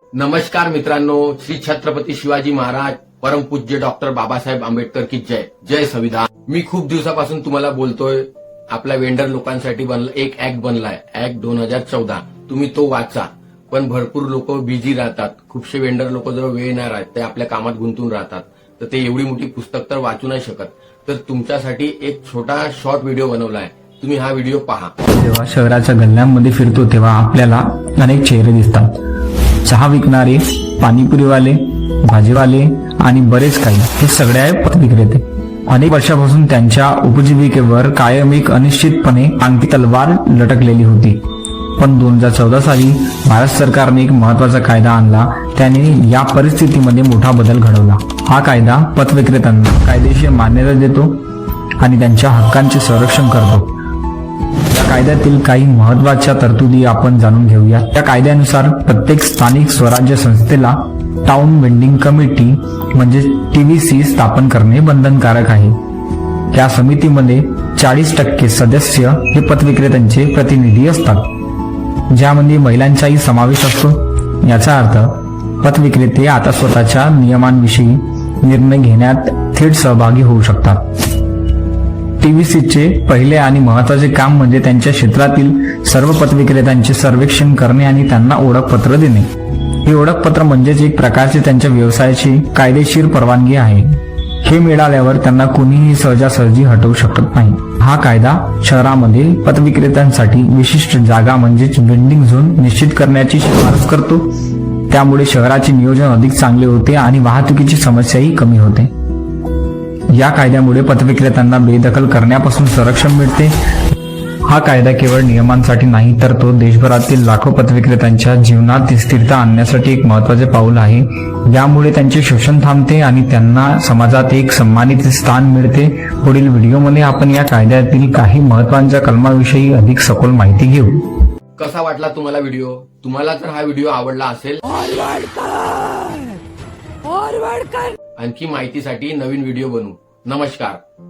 नमस्कार मित्रांनो, श्री छत्रपती शिवाजी महाराज परमपूज्य डॉक्टर बाबासाहेब आंबेडकर की जय. जय संविधान. मी खूप दिवसापासून तुम्हाला बोलतोय, आपल्या वेंडर लोकांसाठी एक ऍक्ट बनलाय, ऍक्ट 2014. तुम्ही तो वाचा. पण भरपूर लोक बिझी राहतात, खूपशे वेंडर लोक जर वेळ नाही राहत, ते आपल्या कामात गुंतून राहतात, तर ते एवढी मोठी पुस्तक तर वाचू नाही शकत. तर तुमच्यासाठी एक छोटा शॉर्ट व्हिडिओ बनवलाय, तुम्ही हा व्हिडिओ पहा. जेव्हा शहराच्या गल्ल्यांमध्ये फिरतो तेव्हा आपल्याला अनेक चेहरे दिसतात. चहा विकणारे, पाणीपुरीवाले, भाजीवाले आणि बरेच काही. हे सगळे आहे पतविक्रेते. अनेक वर्षापासून त्यांच्या उपजीविकेवर कायम एक अनिश्चितपणे आणखी तलवार लटकलेली होती. पण 2014 साली भारत सरकारने एक महत्वाचा कायदा आणला. त्याने या परिस्थितीमध्ये मोठा बदल घडवला. हा कायदा पतविक्रेत्यांना कायदेशीर मान्यता देतो आणि त्यांच्या हक्कांचे संरक्षण करतो. या कायद्यातील काही महत्वाच्या तरतुदी आपण जाणून घेऊया. या कायद्यानुसार प्रत्येक स्थानिक स्वराज्य संस्थेला टाउन वेंडिंग कमिटी म्हणजे TVC स्थापन करणे बंधनकारक आहे. या समितीमध्ये 40% सदस्य हे पतविक्रेत्यांचे प्रतिनिधी असतात, ज्यामध्ये महिलांचाही समावेश असतो. याचा अर्थ पतविक्रेते आता स्वतःच्या नियमांविषयी निर्णय घेण्यात थेट सहभागी होऊ शकतात. TVCचे पहिले आणि महत्वाचे काम म्हणजे त्यांच्या क्षेत्रातील सर्व पतविक्रेत्यांचे सर्वेक्षण करणे आणि त्यांना ओळखपत्र देणे. हे ओळखपत्र म्हणजेच एक प्रकारचे त्यांच्या व्यवसायाची कायदेशीर परवानगी आहे. हे मिळाल्यावर त्यांना कुणीही सहजासहजी हटवू शकत नाही. हा कायदा शहरामध्ये पतविक्रेत्यांसाठी विशिष्ट जागा म्हणजेच वेंडिंग झोन निश्चित करण्याची शिफारस करतो. त्यामुळे शहराचे नियोजन अधिक चांगले होते आणि वाहतुकीची समस्याही कमी होते. या कायद्यामुळे पतविक्रेत्यांना बेदखल करण्यापासून संरक्षण मिळते. हा कायदा केवळ नियमांसाठी नाही, तर तो देशभरातील लाखो पतविक्रेत्यांच्या जीवनात स्थिरता आणण्यासाठी एक महत्त्वाचे पाऊल आहे. यामुळे त्यांचे शोषण थांबते आणि त्यांना समाजात एक सन्मानित स्थान मिळते. पुढील व्हिडिओमध्ये आपण या कायद्यातील काही महत्त्वाच्या कलमाविषयी अधिक सखोल माहिती घेऊ. कसा वाटला तुम्हाला व्हिडिओ? तुम्हाला जर हा व्हिडिओ आवडला असेल, आणखी माहितीसाठी नवीन व्हिडिओ बनवू. नमस्कार.